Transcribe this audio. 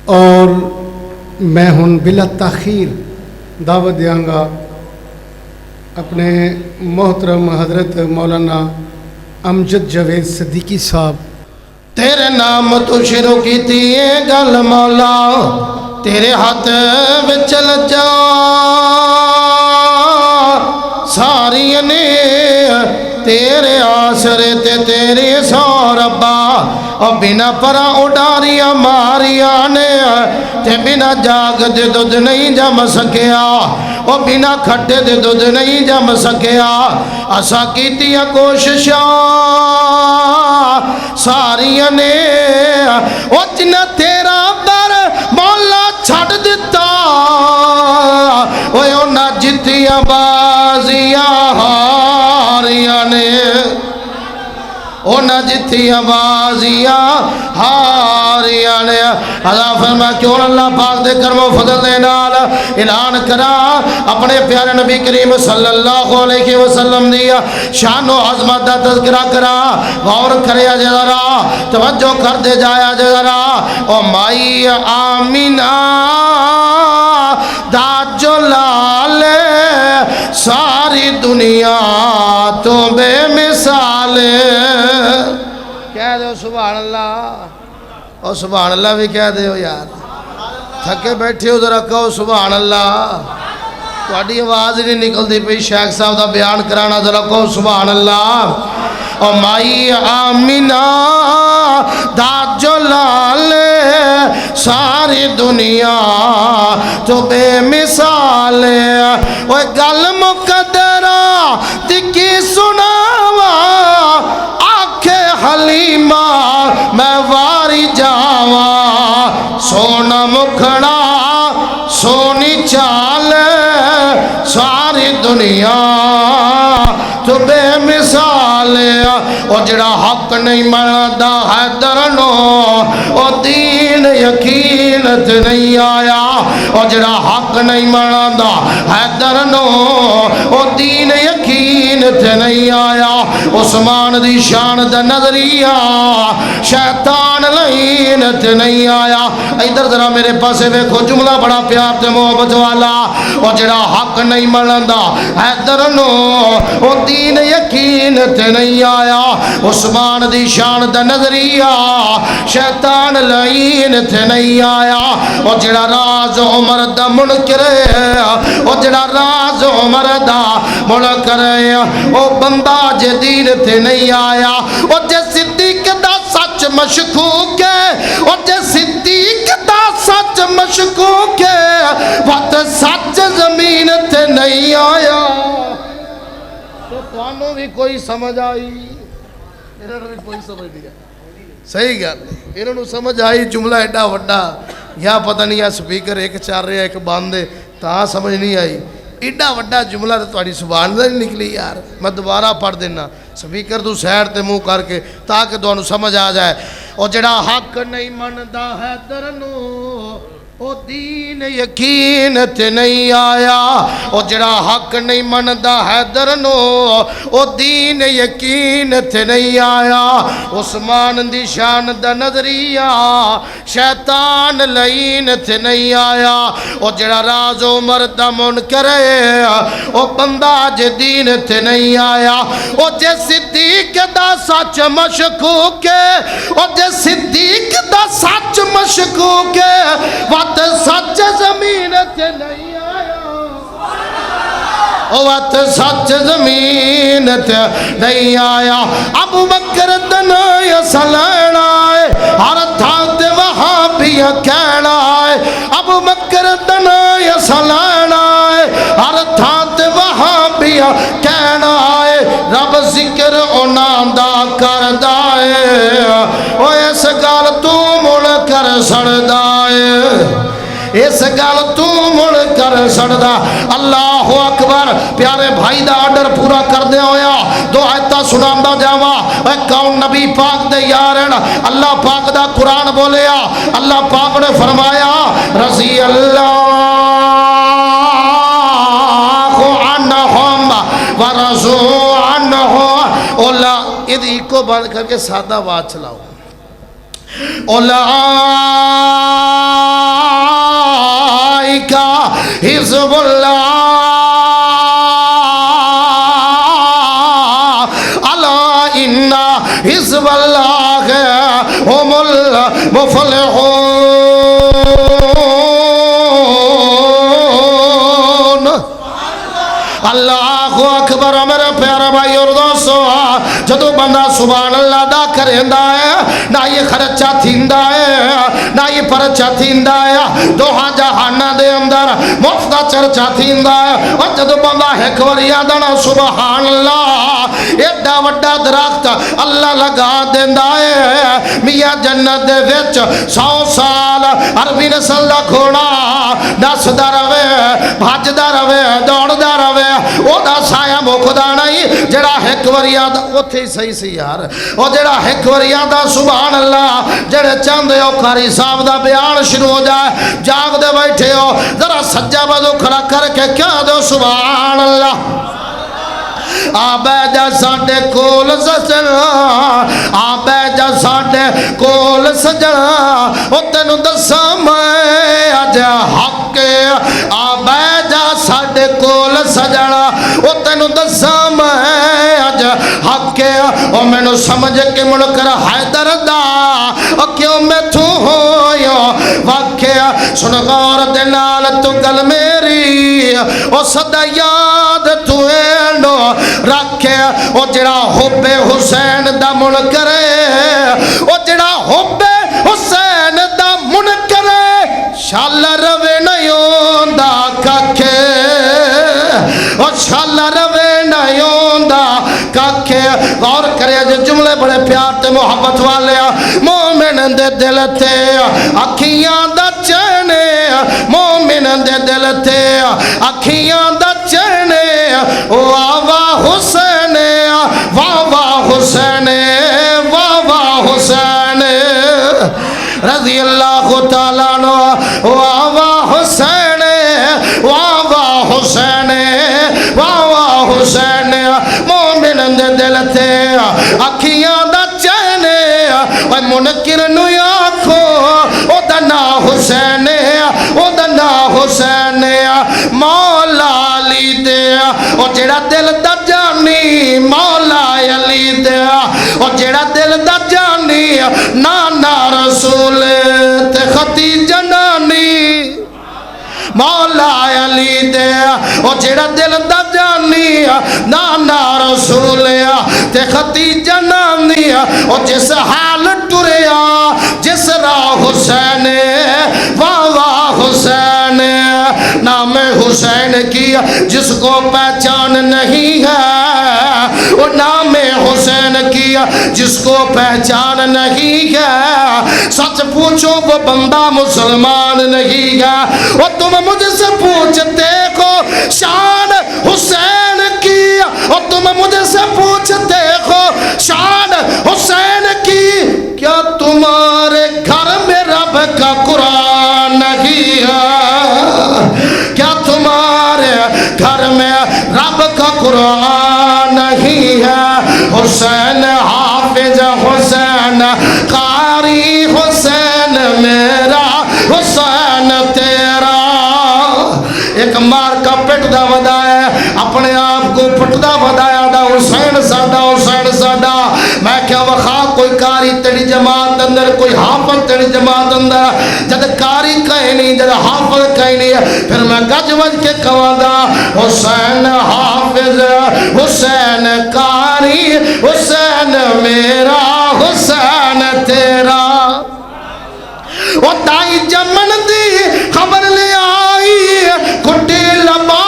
اور میں ہوں بلا تاخیر دعوت دیاں گا اپنے محترم حضرت مولانا امجد جاوید صدیقی صاحب۔ تیرے نام تو شروع کی تھی یہ گل مولا، تیرے ہاتھ وچل جا ساری نے تیرے آسرے تے تیرے سو ربا، اور بنا پرا اڈاریاں ماریاں نے تے بنا جاگ دے دودھ نہیں جم سکیا، اور بنا کھٹے دے دودھ نہیں جم سکیا۔ اسا کیتیاں کوششاں ساریاں نے او جنہ تیرا در مولا چھڑ دیتا، اوہ نہ جتیاں بازیاں ہاریاں نے، او نہ جتیاں بازیاں ہاریاں نے۔ اللہ فرما کیوں اللہ پاک دے کرم و فضل دے نال اعلان کرا اپنے پیارے نبی کریم صلی اللہ علیہ وسلم دیا شان و عظمت دا تذکرہ کرا، غور کریا جے ذرا، توجہ کر دے جایا جے ذرا۔ او مائی آمینہ دا جلال ساری دنیا تو بے مثال۔ کہہ دو سبحان اللہ، اور سبحان اللہ بھی کہہ دے ہو یار، تھکے بیٹھے ہو ذرا کہو سبحان اللہ۔ تھوڑی آواز نہیں نکل دی پئی شیخ صاحب دا بیان کرانا، ذرا کہو سبحان اللہ۔ اور مائی آمینہ دا جلال ساری دنیا تو بے مثال۔ وہ گل مقدرہ دکی سناوا آکھے حلیمہ میں واری جاواں، سونا مکھڑا سونی چال ساری دنیا تو بے مثال۔ او جڑا حق نہیں مندا حیدرنو او دین یقین تے نہیں آیا، او جڑا حق نہیں مندا حیدرنو او دین یقین تے نہیں آیا۔ عثمان دی شان دا نظریہ شیطان لین تے نہیں آیا۔ ادھر ذرا میرے پاسے ویکھو جملہ بڑا پیار تے محبت والا، او جڑا حق نہیں مندا حیدرنو او دین یقین تے نہیں آیا۔ عثمان دی شان دا نظریہ شیطان لعین تے نہیں آیا۔ او جڑا راز عمر دا منکر ہے، او جڑا راز عمر دا منکر ہے، او بندہ جدید تے نہیں آیا۔ او جے صدیق دا سچ مشکوک ہے، او جے صدیق دا سچ مشکوک ہے، وقت سچ زمین تے نہیں آیا۔ تو توانوں بھی کوئی سمجھ آئی، انہوں نے بھی کوئی سمجھ دیا، صحیح گیا انہوں نے سمجھ آئی جملہ ایڈا وڈا، یا پتہ نہیں ہے سپیکر ایک چار رہا ایک باندھے تاں سمجھ نہیں آئی۔ ایڈا وڈا جملہ تو تھوڑی سبحان اللہ نہیں نکلی یار، میں دوبارہ پڑھ دینا سپیکر تو سیڈ تے منہ کر کے تاکہ تانوں سمجھ آ جائے۔ او جڑا حق نہیں مندا ہے درنو او دین یقین تے نہیں آیا، او جڑا حق نہیں مندا حیدرنو او دین یقین تے نہیں آیا۔ عثمان دی شان دا نظریہ شیطان لعین تے نہیں آیا۔ او جڑا راز عمر دا منکر ہے، او بندہ جے دین تے نہیں آیا۔ او جے صدیق دا سچ مشکوک ہے، او جے صدیق دا سچ مشکوک ہے، وقت سچ زمین تے نہیں آیا۔ وقت سچ زمین تے نہیں آیا۔ ابو بکر دنیا سلینا ہے، ہر تھان تے وہاں بھی کہنا ہے۔ ابو بکر دنیا سلینا ہے، ہر تھان تے وہاں بھی کہنا ہے۔ رب ذکر انہاں دا کردا ہے، او اس گل تو مڑ کر سڑدا ہے، اس گل تو مڑ کر سڑدا۔ اللہ اکبر۔ پیارے بھائی دا آرڈر پورا کر دے ہویا دو آیتاں سناندا جاواں۔ اے کون نبی پاک دے یارن، اللہ پاک دا قرآن بولیا، اللہ پاک نے فرمایا رضی اللہ عنہم ورضوا عنہ۔ اولا ادھی کو بند کر کے سادہ بات چلاؤ۔ اولا حزب اللہ الا ان حزب اللہ هم المفلحون اللہ اکبر میرے پیارے بھائی اور دوستو جدو بندہ سبحان اللہ دا کریندا ہے نہ یہ خرچہ تھیندا ہے نہ یہ پرچہ تھیندا ہے دوہاں جہاناں دے اندر مفت دا چرچا تھیندا ہے اور جدو بندہ ایک واری آدھنا سبحان اللہ ایڈا وڈا درخت اللہ لگا دیندا ہے میاں جنت دے وچ 100 سال عربی نسل دا گھوڑا نسدا رہے بھجدا رہے دوڑدا رہے او دا سایہ مکدا نہیں جڑا ایک واری آدھا اوتھے ہی صحیح سی یار او جڑا ایک واری آدھا سبحان اللہ جڑے چاندے ہو قاری صاحب دا بیان شروع ہو جائے جاگ دے بیٹھے ہو ذرا سجا بازو کھڑا کر کے کیا دو سبحان اللہ آبے جا ساڑے کول سجنا آبے جا ساڑے کول سجنا او تینو دسا میں اج حق آبے جا ساڑے کول سجنا او تینو دسا میں اج حق او مینو سمجھ کے منکر حیدر دا او کیوں میں تو ہویا واقعہ سن غور دے نال تو گل میری او صدا یاد تو اینڈو رکھے او جڑا حب حسین دا منکر او جڑا حب حسین دا منکر شال روے نیوں دا ککھے او شال روے نیوں دا ککھے غور کرے جو جملے بڑے پیار تے محبت والے مومن دے دل تے اکھیاں دا چینے مومن دے دل تے اکھیاں دا چینے واہ حسین واہ حسین واہ حسین رضی اللہ تعالیٰ عنہ واہ حسین واہ حسین واہ حسین مومن دے دل تے اکھیاں دا چین اے منکر نو آکھو او دا نا حسین او دا نا حسین مولا علی دے او جڑا دل دا جانی مولا علی دے او جڑا دل دا جانی نانا رسول تے ختیجہ نانی مولا علی دے او جڑا دل دا جانی نانا رسول تے ختیجہ نانی او جس حال ٹریا جس راہ حسین واہ حسین نام حسین کی جس کو پہچان نہیں ہے وہ نام حسین کی جس کو پہچان نہیں ہے سچ پوچھو وہ بندہ مسلمان نہیں ہے وہ تم مجھ سے پوچھتے ہو شان حسین کی اور تم مجھ سے پوچھتے ہو شان حسین کی کیا تمہارے گھر میں رب کا قرآن نہیں ہے کیا تمہارے گھر میں رب کا قرآن نہیں ہے حسین حافظ حسین قاری حسین میرا حسین تیرا ایک مار کا پٹ دا ودا ہے اپنے آپ کو پٹ دا ودایا دا حسین ساڈا میں کیا وخا کوئی کاری تیری جماعت اندر کوئی حافظ تیری جماعت اندر جد کاری کہیں نہیں جد حافظ کہیں نہیں پھر میں گج وج کے کہاں دا حسین حافظ حسین کاری حسین میرا حسین تیرا وہ تائی جمن دی خبر لے آئی کھٹی لبا